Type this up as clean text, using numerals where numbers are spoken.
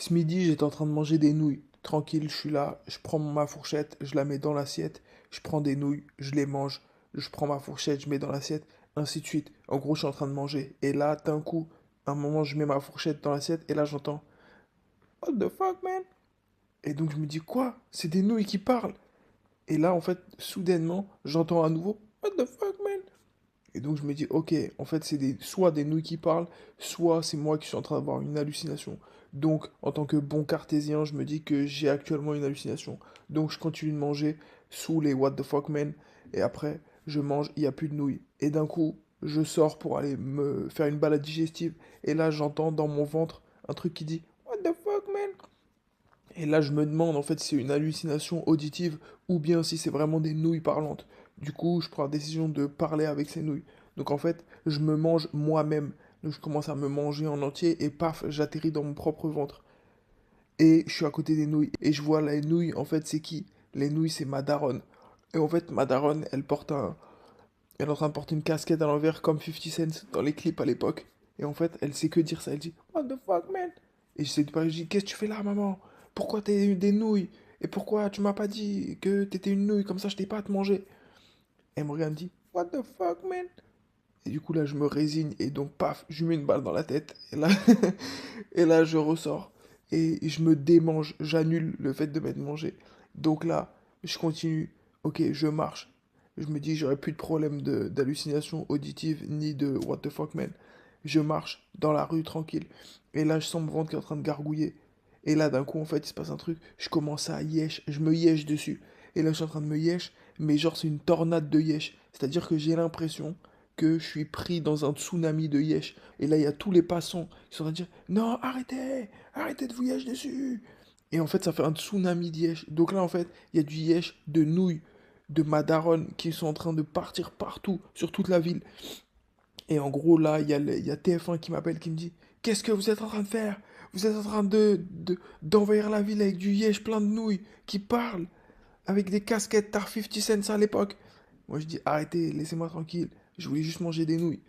Ce midi, j'étais en train de manger des nouilles. Tranquille, je suis là, je prends ma fourchette, je la mets dans l'assiette, je prends des nouilles, je les mange, je prends ma fourchette, je mets dans l'assiette, ainsi de suite. En gros, je suis en train de manger. Et là, d'un coup, à un moment, je mets ma fourchette dans l'assiette, et là, j'entends What the fuck, man? Et donc, je me dis quoi? C'est des nouilles qui parlent. Et là, en fait, soudainement, j'entends à nouveau What the fuck, man? Et donc je me dis, ok, en fait c'est soit des nouilles qui parlent, soit c'est moi qui suis en train d'avoir une hallucination. Donc en tant que bon cartésien, je me dis que j'ai actuellement une hallucination. Donc je continue de manger sous les what the fuck man, et après je mange, il n'y a plus de nouilles. Et d'un coup, je sors pour aller me faire une balade digestive, et là j'entends dans mon ventre un truc qui dit What the fuck man? Et là, je me demande en fait si c'est une hallucination auditive ou bien si c'est vraiment des nouilles parlantes. Du coup, je prends la décision de parler avec ces nouilles. Donc en fait, je me mange moi-même. Donc je commence à me manger en entier et paf, j'atterris dans mon propre ventre. Et je suis à côté des nouilles. Et je vois les nouilles, en fait, c'est qui? Les nouilles, c'est ma daronne. Et en fait, ma daronne, elle est en train de porter une casquette à l'envers comme 50 Cent dans les clips à l'époque. Et en fait, elle sait que dire ça. Elle dit What the fuck, man? Et j'essaie de parler. Je dis Qu'est-ce que tu fais là, maman? Pourquoi t'es des nouilles? Et pourquoi tu m'as pas dit que t'étais une nouille? Comme ça, je t'ai pas à te manger. Elle me regarde et me dit What the fuck, man? Et du coup, là, je me résigne. Et donc, paf, je lui mets une balle dans la tête. Et là, et là je ressors. Et je me démange. J'annule le fait de m'être mangé. Donc là, je continue. Ok, je marche. Je me dis, j'aurai plus de problème d'hallucination auditive ni de what the fuck man. Je marche dans la rue tranquille. Et là, je sens mon ventre qui est en train de gargouiller. Et là, d'un coup, en fait, il se passe un truc. Je commence à yesh. Je me yesh dessus. Et là, je suis en train de me yesh. Mais genre, c'est une tornade de yesh. C'est-à-dire que j'ai l'impression que je suis pris dans un tsunami de yesh. Et là, il y a tous les passants qui sont en train de dire non, arrêtez, arrêtez de vous yesh dessus. Et en fait, ça fait un tsunami de yesh. Donc là, en fait, il y a du yesh de nouilles de Madaron qui sont en train de partir partout, sur toute la ville. Et en gros, là, il y a TF1 qui m'appelle, qui me dit qu'est-ce que vous êtes en train de faire? Vous êtes en train d'envahir la ville avec du yesh plein de nouilles qui parlent avec des casquettes Tar 50 Cents à l'époque. Moi, je dis arrêtez, laissez-moi tranquille. Je voulais juste manger des nouilles.